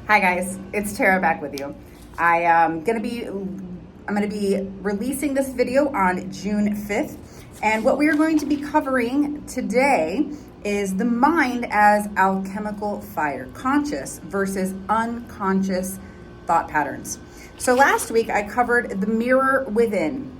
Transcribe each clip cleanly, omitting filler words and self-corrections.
Hi guys, it's Tara back with you. I'm gonna be releasing this video on June 5th, and what we are going to be covering today is the mind as alchemical fire, conscious versus unconscious thought patterns. So last week I covered the mirror within,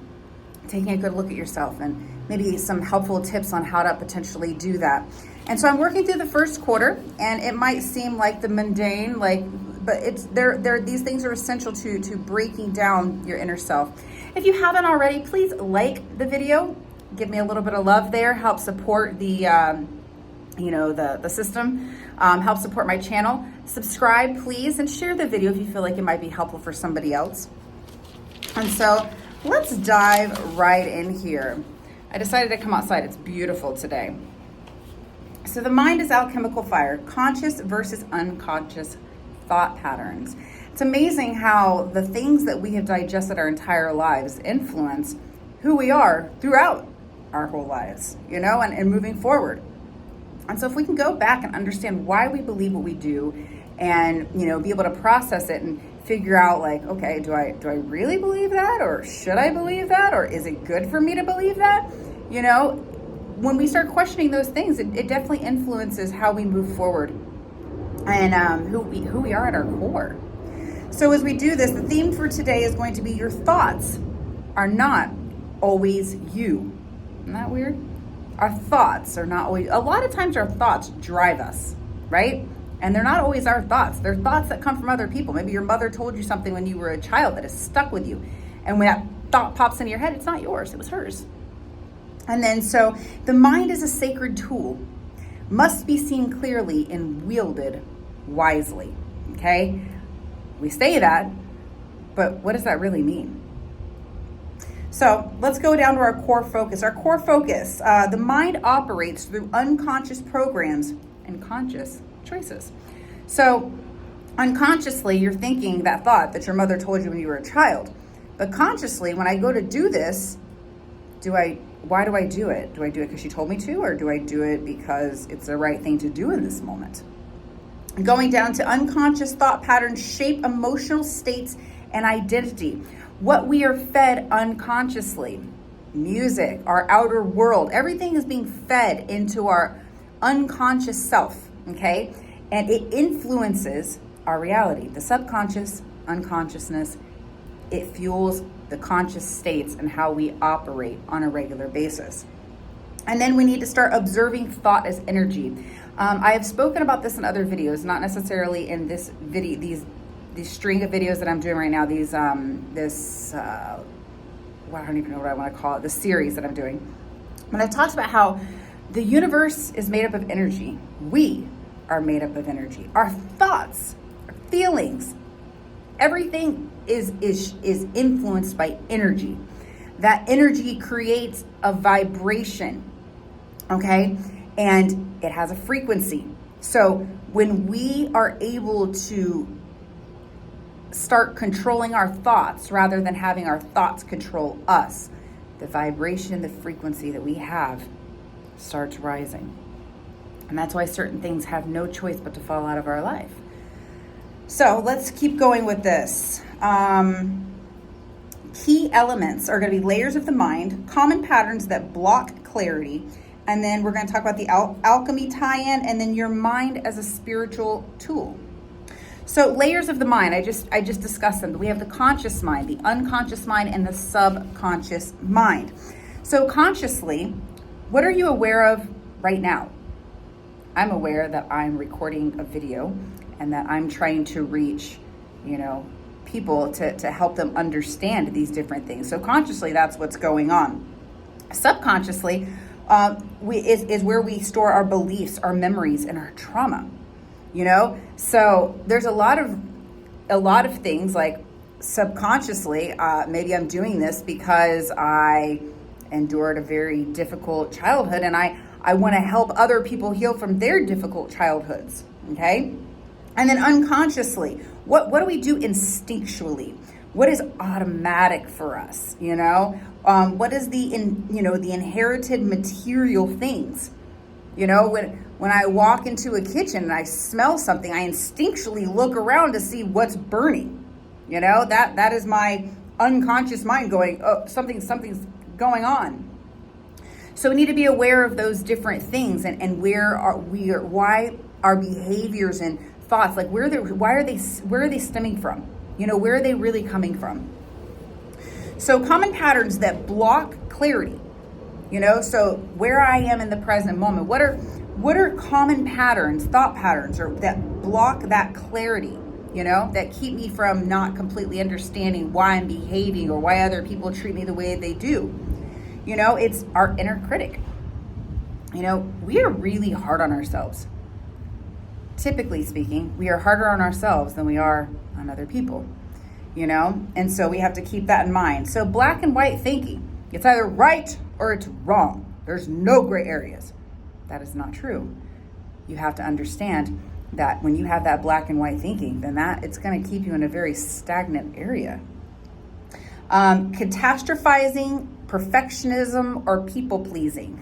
taking a good look at yourself and maybe some helpful tips on how to potentially do that. And so I'm working through the first quarter, and it might seem like the mundane, but it's these things are essential to breaking down your inner self. If you haven't already, please like the video, give me a little bit of love there, help support the system, help support my channel. Subscribe, please, and share the video if you feel like it might be helpful for somebody else. And so let's dive right in here. I decided to come outside. It's beautiful today. So the mind is alchemical fire, conscious versus unconscious thought patterns. It's amazing how the things that we have digested our entire lives influence who we are throughout our whole lives, and moving forward. And so if we can go back and understand why we believe what we do and, be able to process it and figure out okay, do I really believe that, or should I believe that, or is it good for me to believe that? When we start questioning those things, it definitely influences how we move forward and who we are at our core. So as we do this, the theme for today is going to be your thoughts are not always you. Isn't that weird? Our thoughts are not always, a lot of times our thoughts drive us, right? And they're not always our thoughts. They're thoughts that come from other people. Maybe your mother told you something when you were a child that has stuck with you. And when that thought pops into your head, it's not yours, it was hers. And then so the mind is a sacred tool, must be seen clearly and wielded wisely, okay? We say that, but what does that really mean? So let's go down to our core focus. Our core focus, the mind operates through unconscious programs and conscious choices. So unconsciously, you're thinking that thought that your mother told you when you were a child. But consciously, when I go to do this, why do I do it? Do I do it because she told me to, or do I do it because it's the right thing to do in this moment? Going down to unconscious thought patterns shape emotional states and identity. What we are fed unconsciously, music, our outer world, everything is being fed into our unconscious self, okay? And it influences our reality. The subconscious, unconsciousness, it fuels the conscious states and how we operate on a regular basis. And then we need to start observing thought as energy. I have spoken about this in other videos, not necessarily in this video, these string of videos that I'm doing right now, I don't even know what I want to call it, the series that I'm doing. But I've talked about how the universe is made up of energy. We are made up of energy. Our thoughts, our feelings, everything is influenced by energy. That energy creates a vibration, okay? And it has a frequency. So when we are able to start controlling our thoughts rather than having our thoughts control us, the vibration, the frequency that we have starts rising. And that's why certain things have no choice but to fall out of our life. So let's keep going with this. Key elements are going to be layers of the mind, common patterns that block clarity, and then we're going to talk about the alchemy tie-in, and then your mind as a spiritual tool. So layers of the mind, I just discussed them. We have the conscious mind, the unconscious mind, and the subconscious mind. So consciously, what are you aware of right now? I'm aware that I'm recording a video and that I'm trying to reach, people to help them understand these different things. So consciously, that's what's going on. Subconsciously is where we store our beliefs, our memories, and our trauma. So there's a lot of things like subconsciously. Maybe I'm doing this because I endured a very difficult childhood, and I want to help other people heal from their difficult childhoods. Okay. And then unconsciously, what do we do instinctually? What is automatic for us? What is the inherited material things? When I walk into a kitchen and I smell something, I instinctually look around to see what's burning. You know, that is my unconscious mind going, oh, something's going on. So we need to be aware of those different things and why our behaviors and thoughts, like where are they stemming from? You know, where are they really coming from? So common patterns that block clarity, you know, so where I am in the present moment, what are common patterns, thought patterns, or that block that clarity, you know, that keep me from not completely understanding why I'm behaving or why other people treat me the way they do. You know, it's our inner critic. You know, we are really hard on ourselves. Typically speaking, we are harder on ourselves than we are on other people, you know? And so we have to keep that in mind. So black and white thinking, it's either right or it's wrong. There's no gray areas. That is not true. You have to understand that when you have that black and white thinking, then it's going to keep you in a very stagnant area. Catastrophizing, perfectionism, or people pleasing.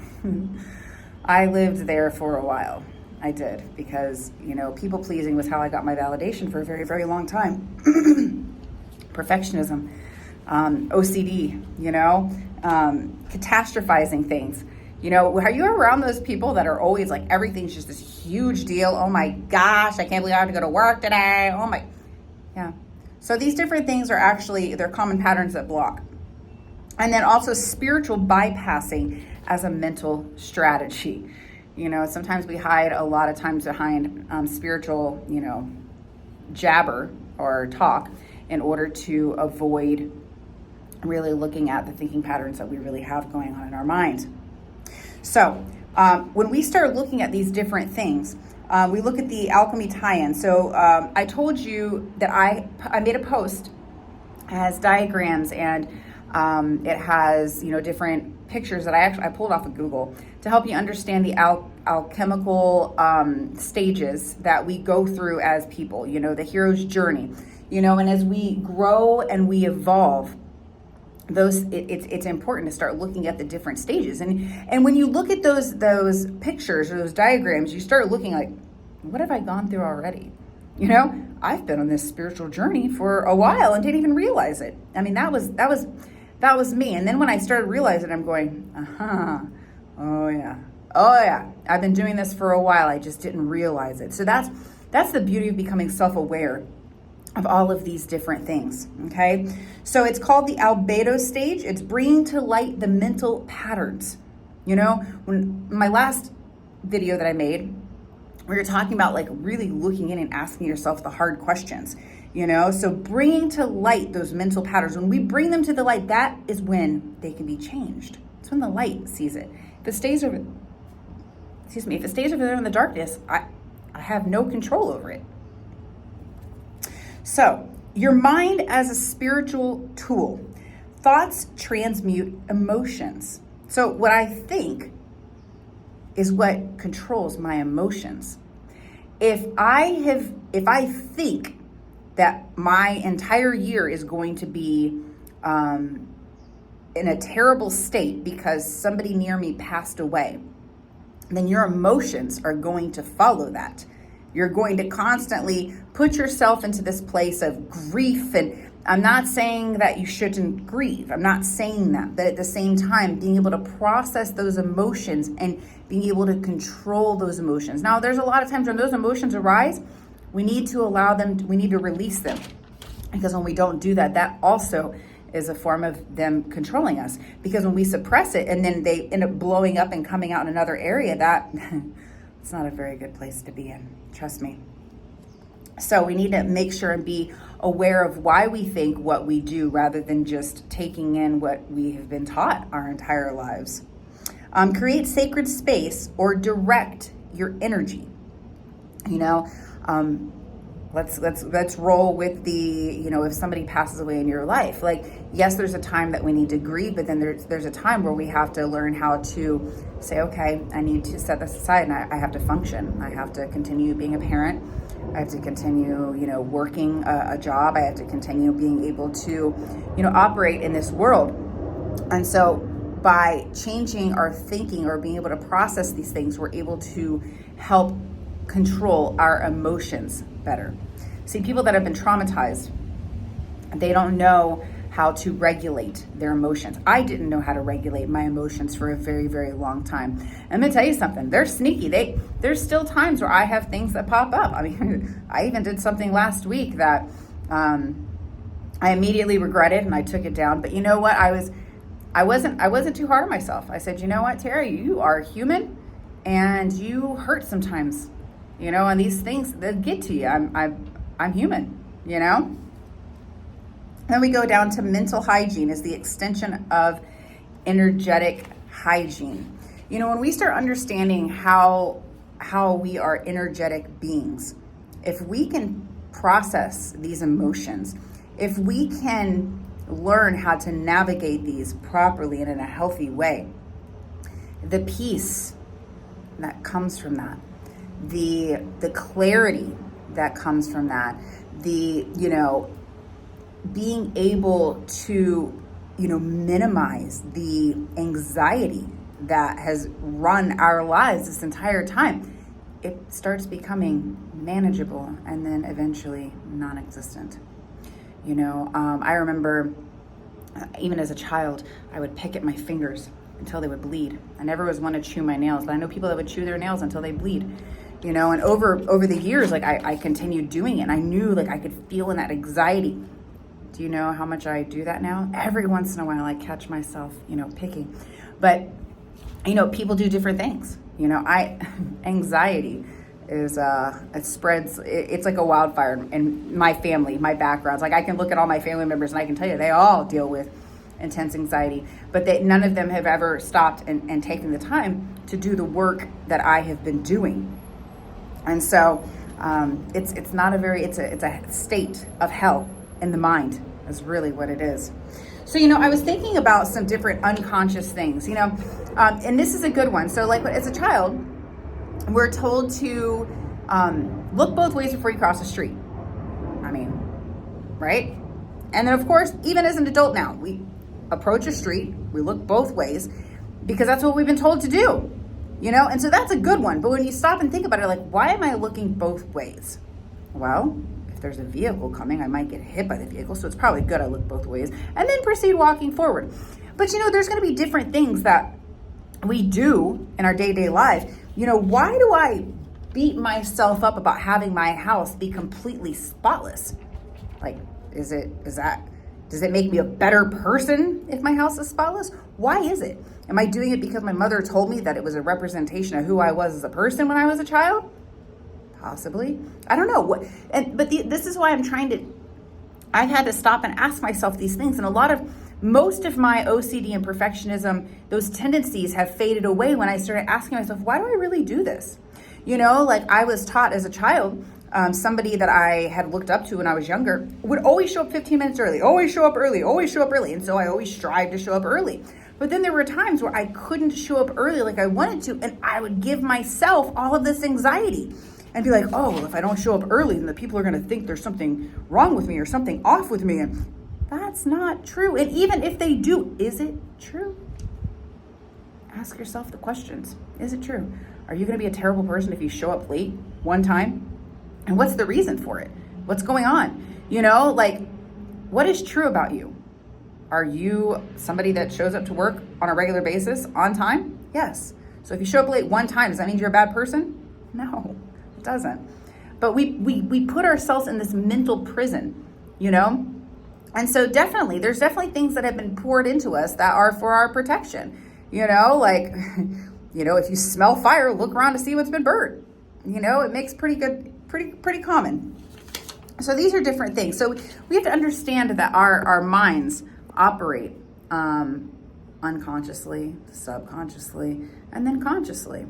I lived there for a while. I did, because, you know, people pleasing was how I got my validation for a very, very long time. Perfectionism, OCD, you know, catastrophizing things. You know, are you around those people that are always like, everything's just this huge deal? Oh my gosh, I can't believe I have to go to work today. Oh my, yeah. So these different things are actually, they're common patterns that block. And then also spiritual bypassing as a mental strategy. You know, sometimes we hide a lot of times behind spiritual, you know, jabber or talk in order to avoid really looking at the thinking patterns that we really have going on in our mind. So when we start looking at these different things, we look at the alchemy tie-in. So I told you that I made a post. It has diagrams and it has, you know, different pictures that I pulled off of Google to help you understand the alchemical stages that we go through as people, you know, the hero's journey, you know, and as we grow and we evolve, it's important to start looking at the different stages. And when you look at those pictures or those diagrams, you start looking like, what have I gone through already? You know, I've been on this spiritual journey for a while and didn't even realize it. I mean, that was me. And then when I started realizing, I'm going, oh yeah, I've been doing this for a while. I just didn't realize it. So that's the beauty of becoming self-aware of all of these different things, okay? So it's called the albedo stage. It's bringing to light the mental patterns. You know, when my last video that I made, we were talking about like really looking in and asking yourself the hard questions, you know? So bringing to light those mental patterns. When we bring them to the light, that is when they can be changed. It's when the light sees it. If it stays over there in the darkness, I have no control over it. So, your mind as a spiritual tool. Thoughts transmute emotions. So, what I think is what controls my emotions. If I think that my entire year is going to be in a terrible state because somebody near me passed away, then your emotions are going to follow that. You're going to constantly put yourself into this place of grief. And I'm not saying that you shouldn't grieve. I'm not saying that. But at the same time, being able to process those emotions and being able to control those emotions. Now, there's a lot of times when those emotions arise, we need to allow them, we need to release them. Because when we don't do that, that also is a form of them controlling us. Because when we suppress it and then they end up blowing up and coming out in another area, that it's not a very good place to be in. Trust me. So we need to make sure and be aware of why we think what we do rather than just taking in what we have been taught our entire lives. Create sacred space or direct your energy. You know, let's roll with the, you know, if somebody passes away in your life, like, yes, there's a time that we need to grieve, but then there's a time where we have to learn how to say, okay, I need to set this aside and I have to function. I have to continue being a parent. I have to continue, you know, working a job. I have to continue being able to, you know, operate in this world. And so by changing our thinking or being able to process these things, we're able to help control our emotions better. See, people that have been traumatized, they don't know how to regulate their emotions. I didn't know how to regulate my emotions for a very, very long time. I'm gonna tell you something, they're sneaky. There's still times where I have things that pop up. I mean, I even did something last week that I immediately regretted and I took it down. But you know what? I wasn't too hard on myself. I said, you know what, Tara, you are human and you hurt sometimes, and these things, they get to you. I'm human, Then we go down to mental hygiene is the extension of energetic hygiene. When we start understanding how we are energetic beings, if we can process these emotions, if we can learn how to navigate these properly and in a healthy way, the peace that comes from that, the clarity that comes from that, the being able to minimize the anxiety that has run our lives this entire time, it starts becoming manageable and then eventually non-existent. I remember even as a child, I would pick at my fingers until they would bleed. I never was one to chew my nails, but I know people that would chew their nails until they bleed. And over the years, I continued doing it, and I knew I could feel in that anxiety. Do you know how much I do that now? Every once in a while I catch myself, picking. But, people do different things. Anxiety is, it spreads, it's like a wildfire in my family, my backgrounds. I can look at all my family members and I can tell you they all deal with intense anxiety, but none of them have ever stopped and taken the time to do the work that I have been doing. And so it's not it's a state of hell in the mind is really what it is. So, I was thinking about some different unconscious things, and this is a good one. So as a child, we're told to look both ways before you cross the street. Right? And then of course, even as an adult now, we approach a street, we look both ways because that's what we've been told to do, and so that's a good one. But when you stop and think about it, why am I looking both ways? Well, if there's a vehicle coming, I might get hit by the vehicle, so it's probably good I look both ways and then proceed walking forward. But there's going to be different things that we do in our day-to-day life. Why do I beat myself up about having my house be completely spotless? Does it make me a better person if my house is spotless? Why is it? Am I doing it because my mother told me that it was a representation of who I was as a person when I was a child? Possibly. I don't know. This is why I've had to stop and ask myself these things. And most of my OCD and perfectionism, those tendencies have faded away when I started asking myself, why do I really do this? I was taught as a child, somebody that I had looked up to when I was younger would always show up 15 minutes early, always show up early, always show up early. And so I always strived to show up early. But then there were times where I couldn't show up early like I wanted to, and I would give myself all of this anxiety and be like, oh, well, if I don't show up early, then the people are going to think there's something wrong with me or something off with me. And that's not true. And even if they do, is it true? Ask yourself the questions. Is it true? Are you going to be a terrible person if you show up late one time? And what's the reason for it? What's going on? What is true about you? Are you somebody that shows up to work on a regular basis on time? Yes. So if you show up late one time, does that mean you're a bad person? No, it doesn't. But we put ourselves in this mental prison, And so there's definitely things that have been poured into us that are for our protection. If you smell fire, look around to see what's been burned. It makes pretty common. So these are different things. So we have to understand that our minds operate unconsciously, subconsciously, and then consciously.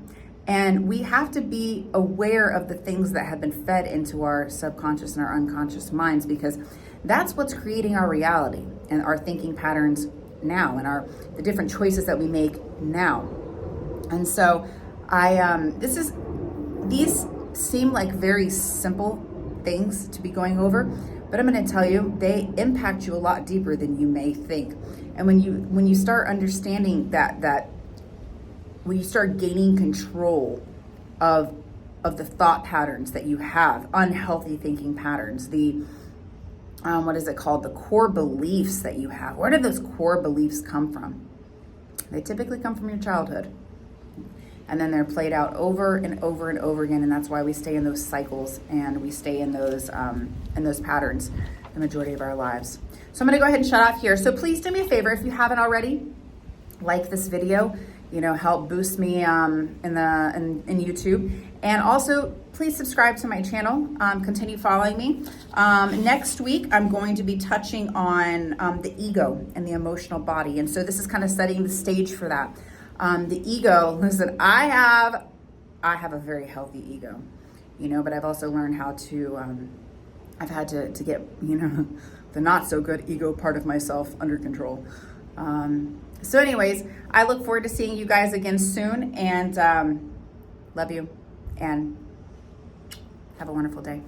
And we have to be aware of the things that have been fed into our subconscious and our unconscious minds, because that's what's creating our reality and our thinking patterns now, and the different choices that we make now. And so these seem like very simple things to be going over, but I'm going to tell you, they impact you a lot deeper than you may think. And when you start understanding that when you start gaining control of the thought patterns that you have, unhealthy thinking patterns, the what is it called? The core beliefs that you have. Where do those core beliefs come from? They typically come from your childhood. And then they're played out over and over and over again, and that's why we stay in those cycles and we stay in those patterns the majority of our lives. So I'm gonna go ahead and shut off here. So please do me a favor, if you haven't already, like this video, help boost me in YouTube. And also, please subscribe to my channel, continue following me. Next week, I'm going to be touching on the ego and the emotional body. And so this is kind of setting the stage for that. The ego, listen, I have a very healthy ego, but I've also learned how to, I've had to get, the not so good ego part of myself under control. So anyways, I look forward to seeing you guys again soon, and love you, and have a wonderful day.